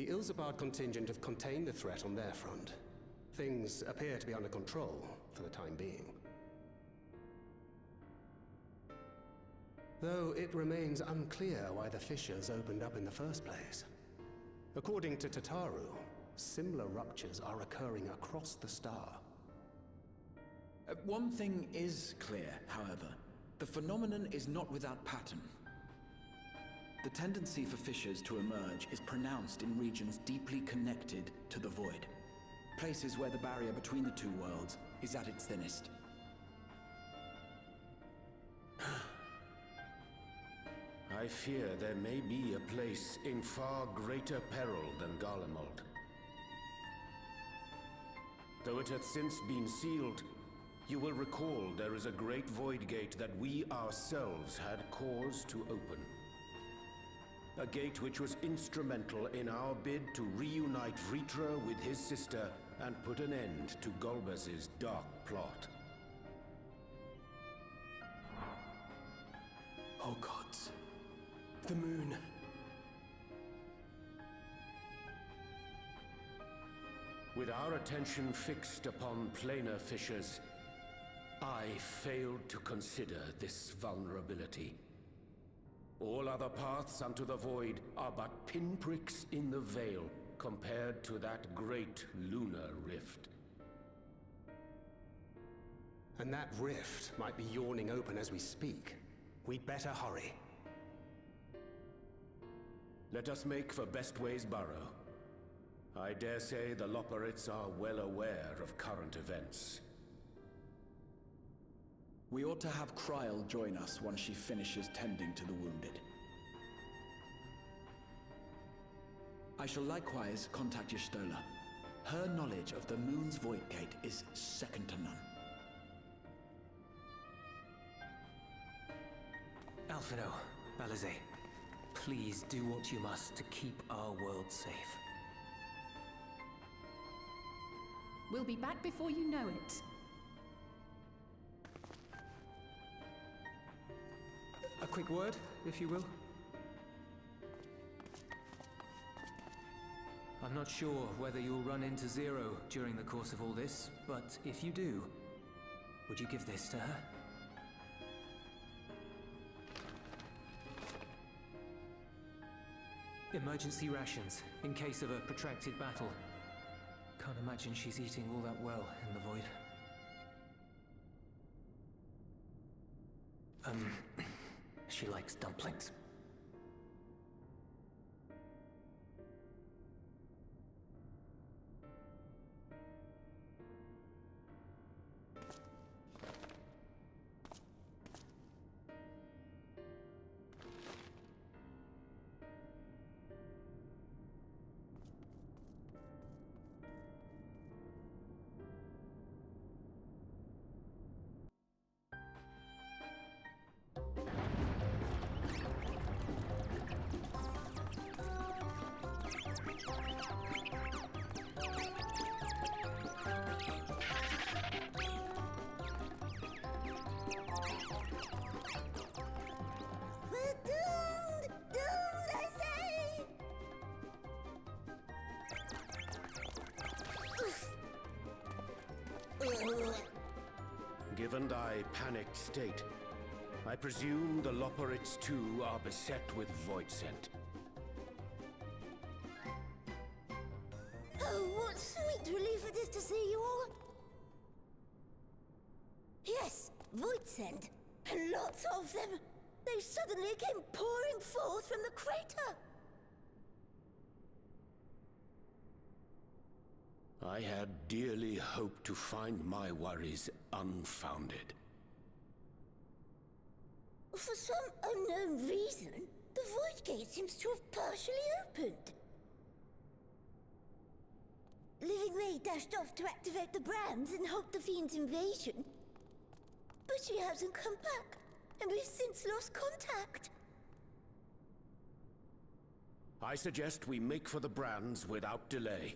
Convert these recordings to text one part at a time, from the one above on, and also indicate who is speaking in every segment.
Speaker 1: The Ilzabard contingent have contained the threat on their front. Things appear to be under control, for the time being. Though it remains unclear why the fissures opened up in the first place. According to Tataru, similar ruptures are occurring across the star.
Speaker 2: One thing is clear, however. The phenomenon is not without pattern. The tendency for fissures to emerge is pronounced in regions deeply connected to the void. Places where the barrier between the two worlds is at its thinnest.
Speaker 3: I fear there may be a place in far greater peril than Garlemald. Though it hath since been sealed, you will recall there is a great void gate that we ourselves had cause to open. A gate which was instrumental in our bid to reunite Vritra with his sister and put an end to Golbez's dark plot.
Speaker 1: Oh gods. The moon.
Speaker 3: With our attention fixed upon planar fissures, I failed to consider this vulnerability. All other paths unto the void are but pinpricks in the veil compared to that great lunar rift.
Speaker 1: And that rift might be yawning open as we speak. We'd better hurry.
Speaker 3: Let us make for Bestway's burrow. I dare say the Loporrits are well aware of current events.
Speaker 2: We ought to have Kryl join us once she finishes tending to the wounded. I shall likewise contact Y'shtola. Her knowledge of the moon's void gate is second to none.
Speaker 4: Alphino, Alize, please do what you must to keep our world safe.
Speaker 5: We'll be back before you know it.
Speaker 4: A quick word, if you will. I'm not sure whether you'll run into Zero during the course of all this, but if you do, would you give this to her? Emergency rations, in case of a protracted battle. Can't imagine she's eating all that well in the void. She likes dumplings.
Speaker 3: Given thy panicked state, I presume the Loporrits too are beset with void scent.
Speaker 6: Oh, what sweet relief it is to see you all! Yes, void scent, and lots of them. They suddenly came pouring forth from the crater.
Speaker 3: I had dearly hoped to find my worries unfounded.
Speaker 6: For some unknown reason, the void gate seems to have partially opened. Living May dashed off to activate the brands and halt the Fiend's invasion. But she hasn't come back, and we've since lost contact.
Speaker 3: I suggest we make for the brands without delay.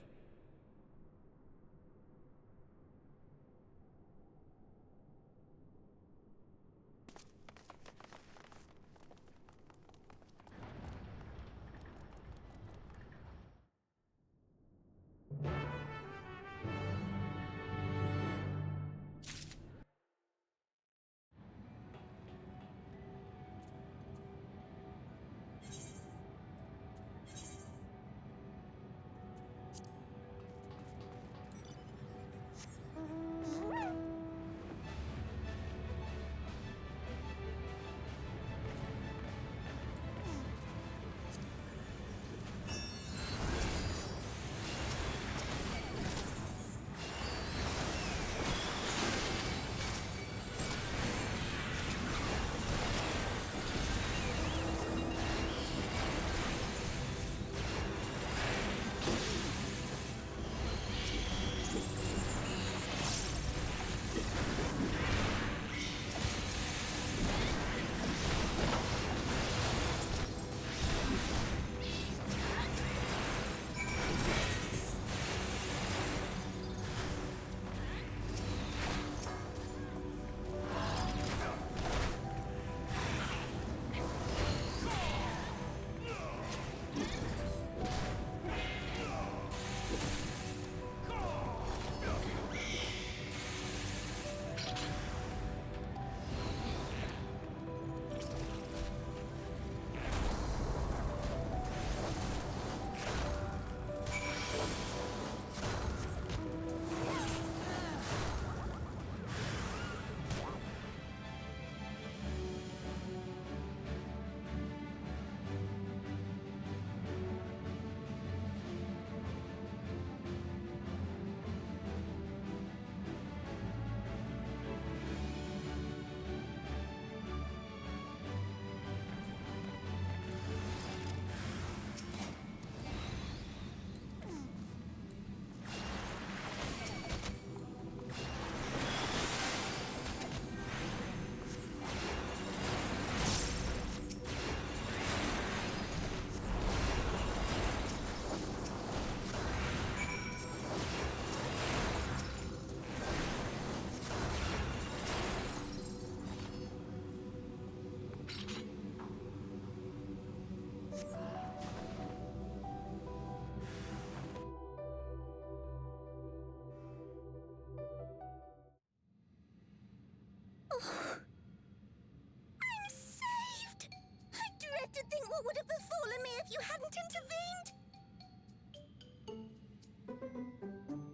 Speaker 6: have befallen me if you hadn't intervened?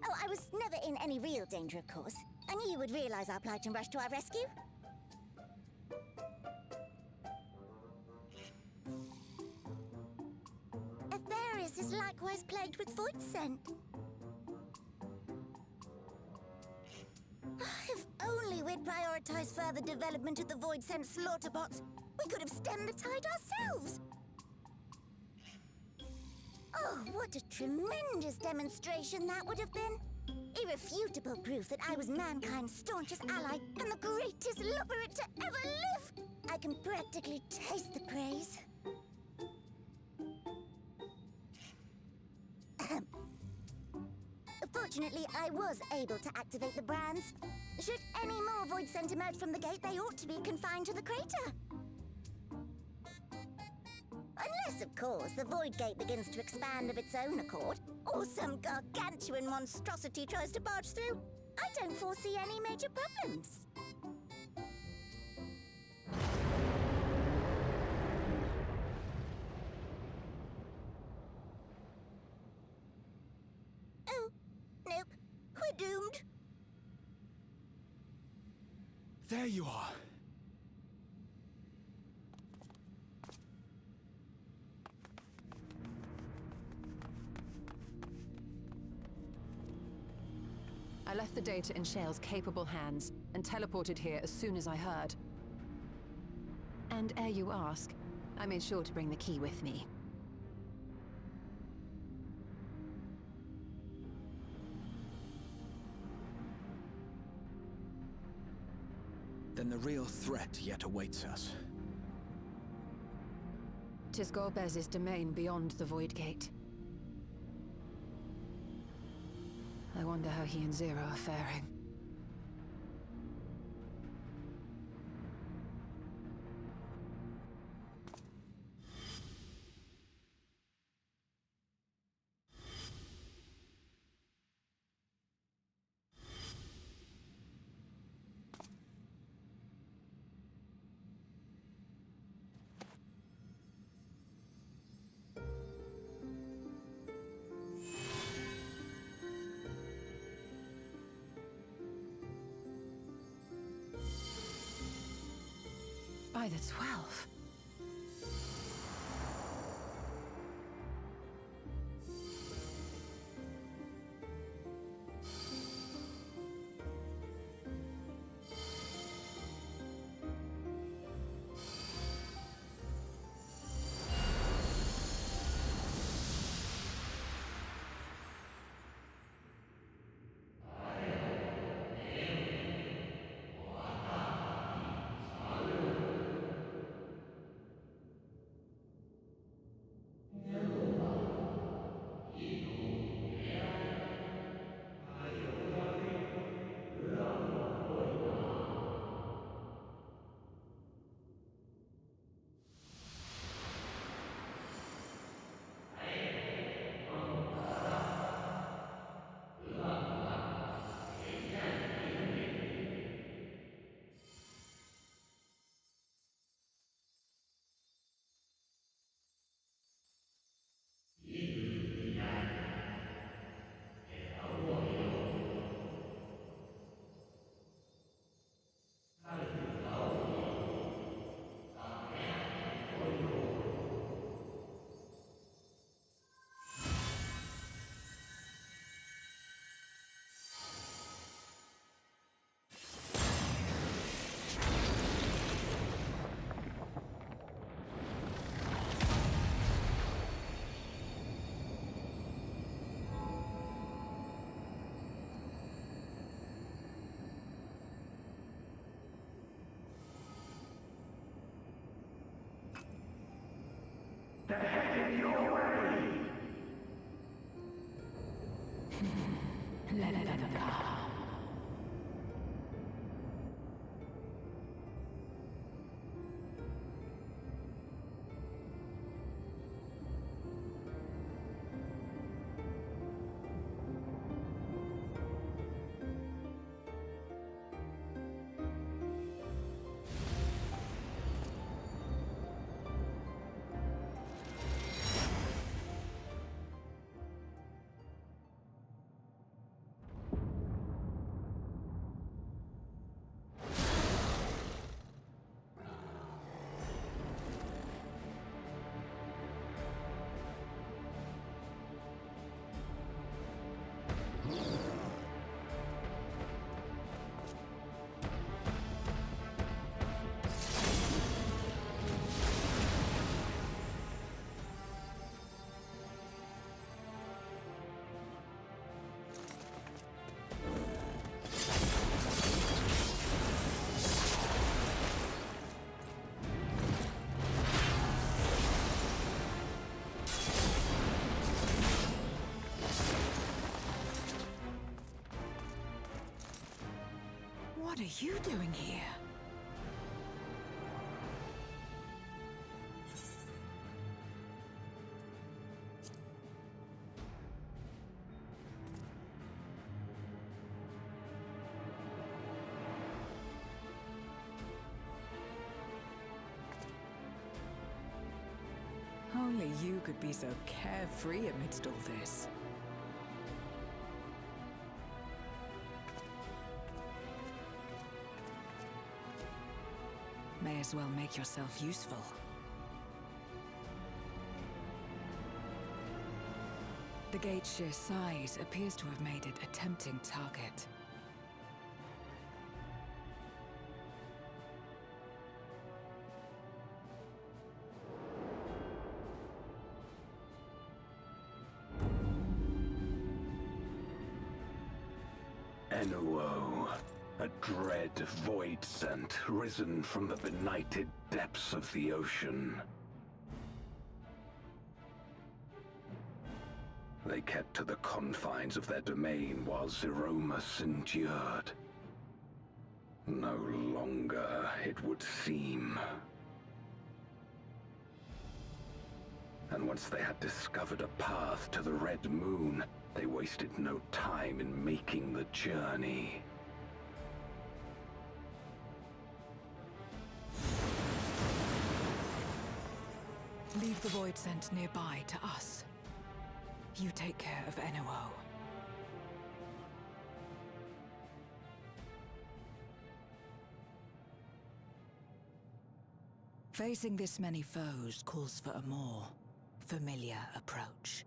Speaker 6: Oh, I was never in any real danger, of course. I knew you would realize our plight and rush to our rescue. Aetherius is likewise plagued with void scent. If only we'd prioritized further development of the void scent slaughter bots, we could have stemmed the tide ourselves. Oh, what a tremendous demonstration that would have been. Irrefutable proof that I was mankind's staunchest ally and the greatest lubberate to ever live. I can practically taste the praise. Fortunately, I was able to activate the brands. Should any more void scent emerge from the gate, they ought to be confined to the crater. Unless, of course, the void gate begins to expand of its own accord, or some gargantuan monstrosity tries to barge through. I don't foresee any major problems. Oh, nope. We're doomed.
Speaker 2: There you are.
Speaker 7: I left the data in Shale's capable hands and teleported here as soon as I heard. And ere you ask, I made sure to bring the key with me.
Speaker 2: Then the real threat yet awaits us.
Speaker 7: 'Tis Golbez's domain beyond the Void Gate. I wonder how he and Zero are faring. By the 12.
Speaker 8: They're headed your way! Let them come.
Speaker 9: What are you doing here? Only you could be so carefree amidst all this. May as well make yourself useful. The gate's sheer size appears to have made it a tempting target.
Speaker 10: Enuo, a dread void scent risen from the benighted depths of the ocean. They kept to the confines of their domain while Zeromus endured. No longer, it would seem. And once they had discovered a path to the Red Moon, they wasted no time in making the journey.
Speaker 9: Leave the void scent nearby to us. You take care of Enuo. Facing this many foes calls for a more familiar approach.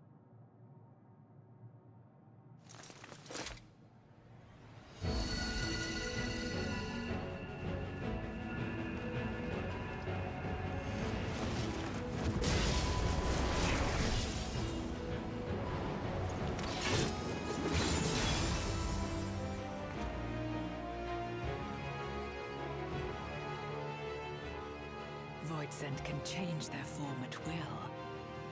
Speaker 9: Void Scent can change their form at will.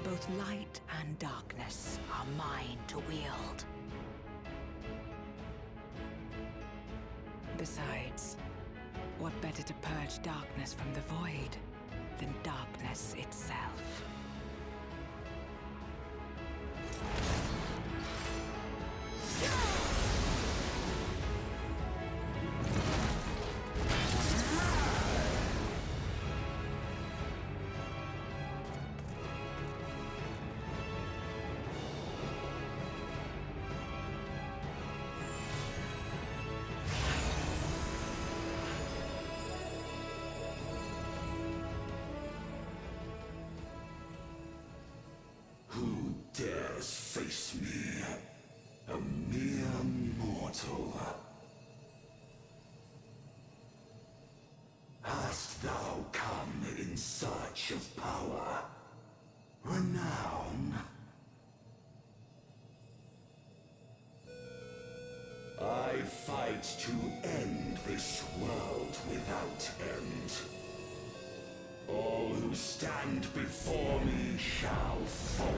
Speaker 9: Both light and darkness are mine to wield. Besides, what better to purge darkness from the void than darkness itself?
Speaker 11: Who dares face me? A mere mortal. Hast thou come in search of power? Renown? I fight to end this world without end. All who stand before me shall fall.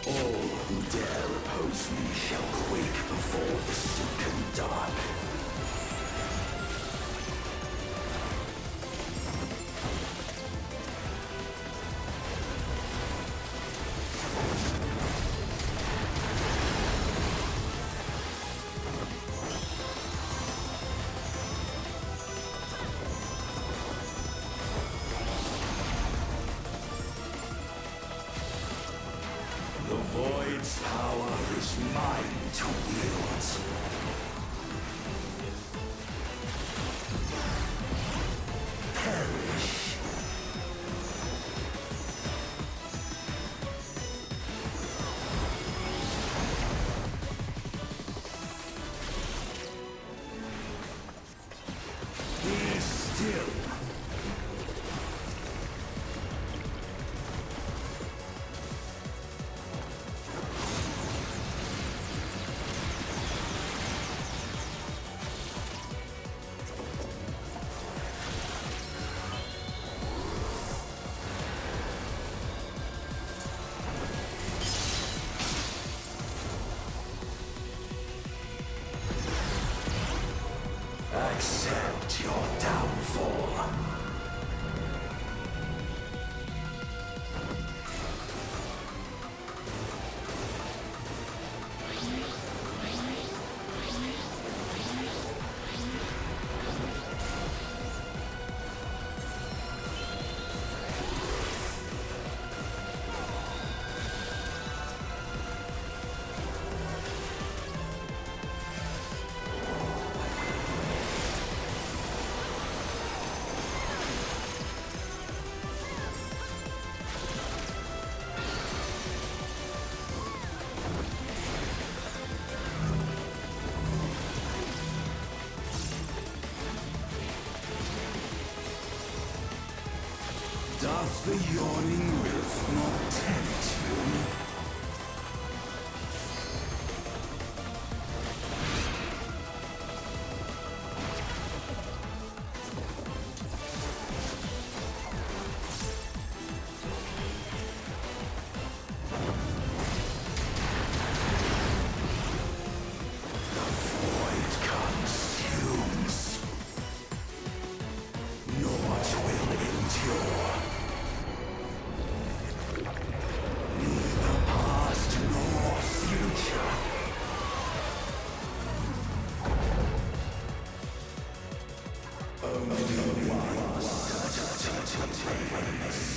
Speaker 11: All who dare oppose me shall quake before the silken dark. The Void's power is mine to wield. Perish. Be still. Accept your downfall. Doth the yawning rift not tempt you? The void consumes. Naught will endure. Neither past nor future. Only one certainty remains.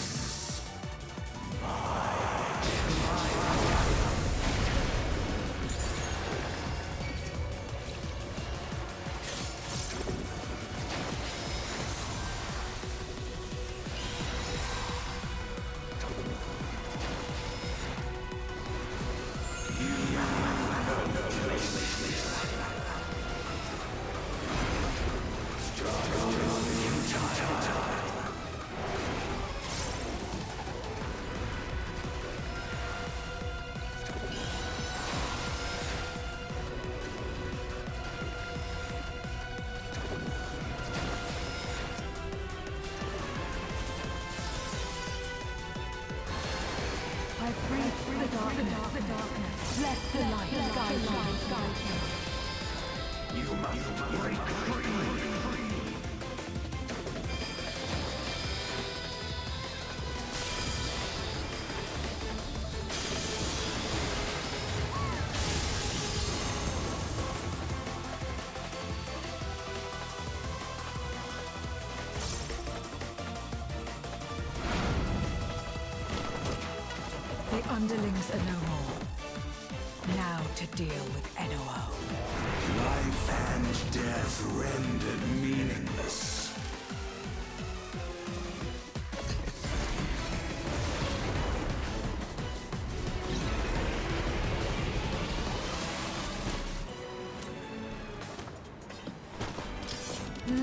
Speaker 8: I breathe through the darkness. Let the light guide me.
Speaker 11: You must break free.
Speaker 9: The underlings are no more. Now to deal with NOO.
Speaker 11: Life and death rendered meaningless.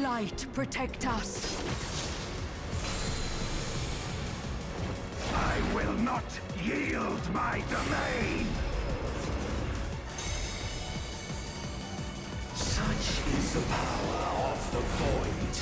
Speaker 9: Light, protect us.
Speaker 11: I will not yield my domain! Such is the power of the Void.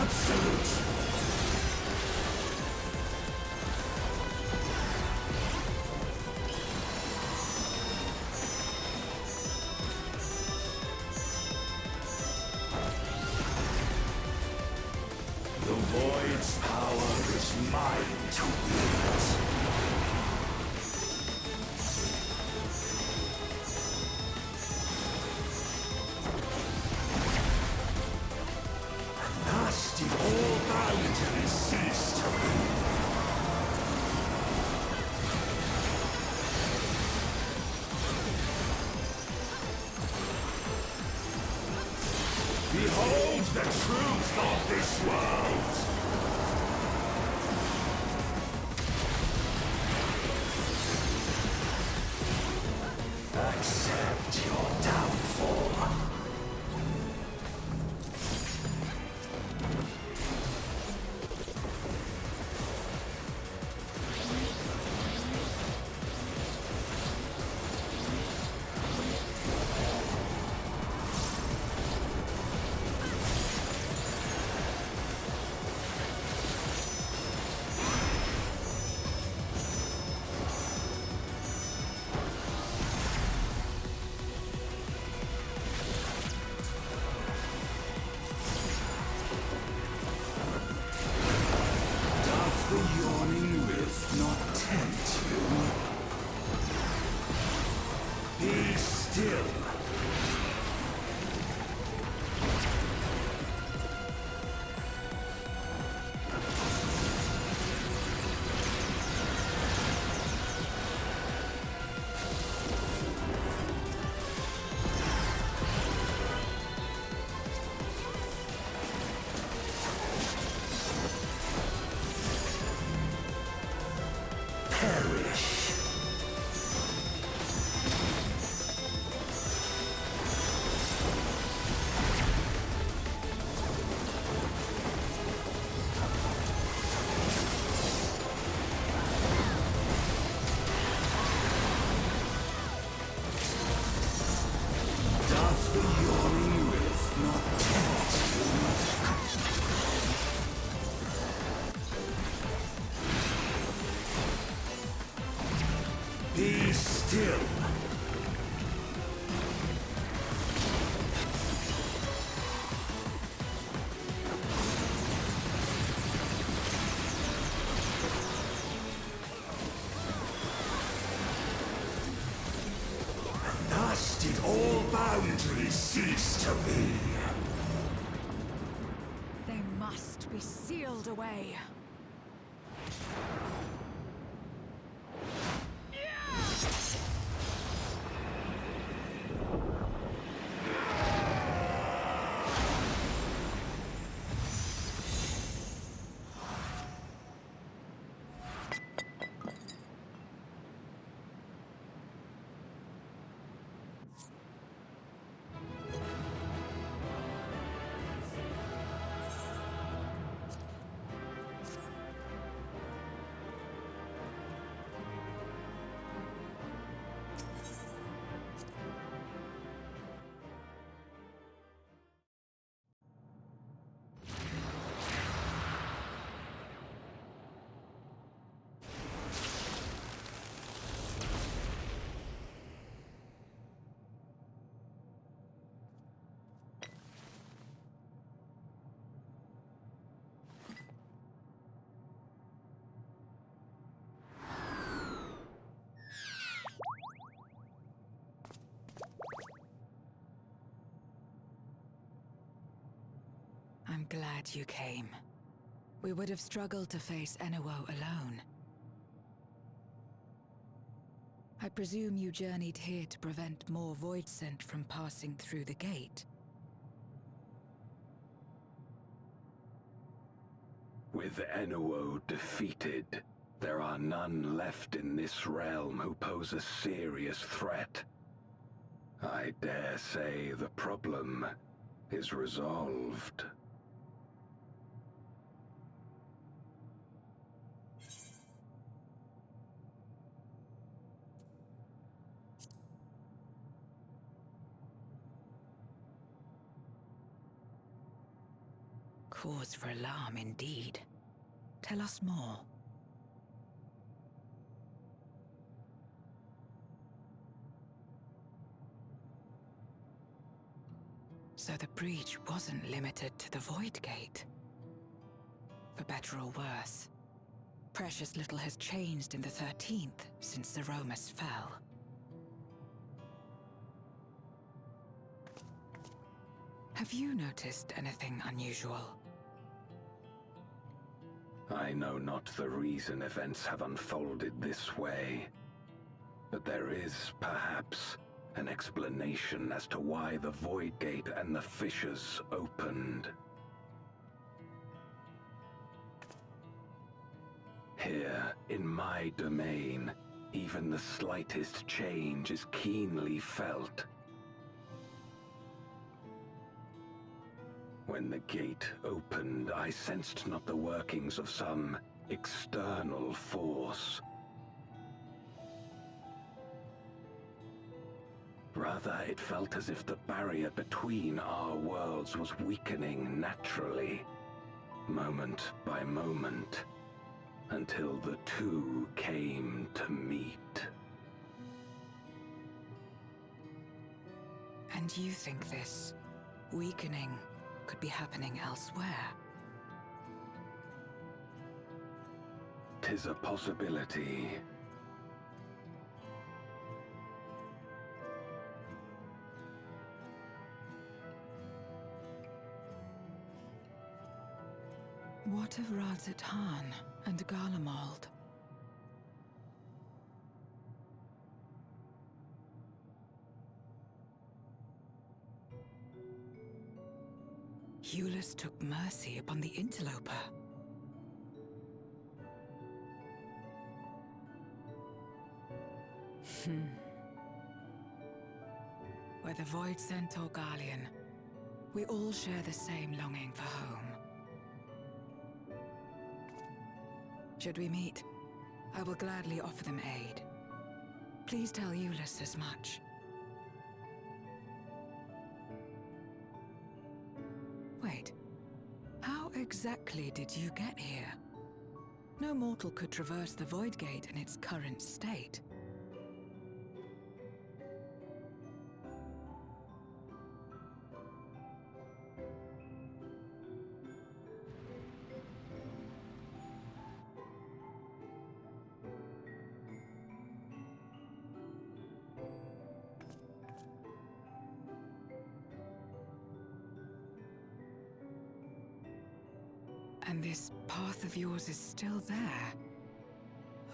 Speaker 11: absolute. The Void's power is mine to wield. Thus did all boundaries cease to be. Behold the truth of this world! Accept your downfall. The yawning rift not tempt you? Be still. Perish. Doth the yawning rift not tempt you? Be still. Thus did all boundaries cease to be.
Speaker 9: They must be sealed away. I'm glad you came. We would have struggled to face Enuo alone. I presume you journeyed here to prevent more Voidsent from passing through the gate.
Speaker 10: With Enuo defeated, there are none left in this realm who pose a serious threat. I dare say the problem is resolved.
Speaker 9: Cause for alarm indeed. Tell us more. So the breach wasn't limited to the Void Gate. For better or worse, precious little has changed in the 13th since the Romus fell. Have you noticed anything unusual?
Speaker 10: I know not the reason events have unfolded this way, but there is, perhaps, an explanation as to why the Void Gate and the fissures opened. Here, in my domain, even the slightest change is keenly felt. When the gate opened, I sensed not the workings of some external force. Rather, it felt as if the barrier between our worlds was weakening naturally, moment by moment, until the two came to meet.
Speaker 9: And you think this weakening could be happening elsewhere?
Speaker 10: 'Tis a possibility.
Speaker 9: What of Razat-Han and Garlemald? Eulus took mercy upon the interloper. Whether Void Sent or Garlean, we all share the same longing for home. Should we meet, I will gladly offer them aid. Please tell Eulus as much. Wait, how exactly did you get here? No mortal could traverse the Void Gate in its current state. And this path of yours is still there.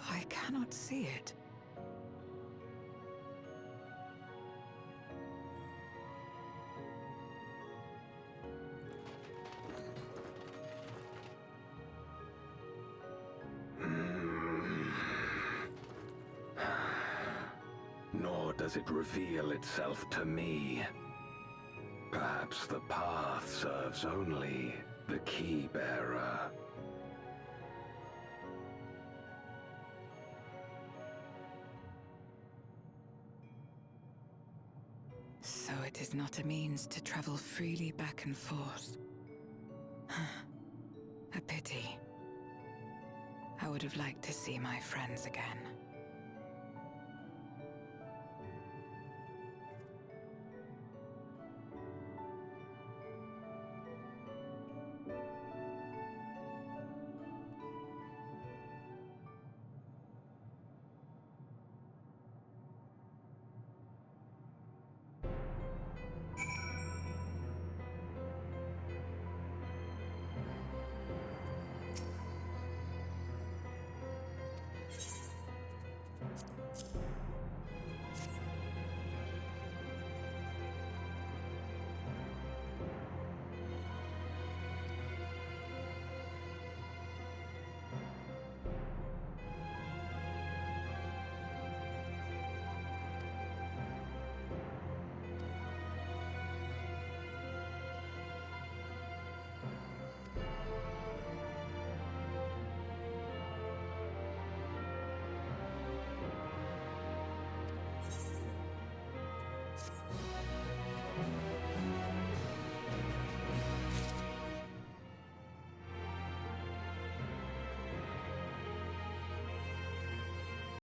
Speaker 9: I cannot see it.
Speaker 10: Nor does it reveal itself to me. Perhaps the path serves only the key-bearer.
Speaker 9: So it is not a means to travel freely back and forth. A pity. I would have liked to see my friends again.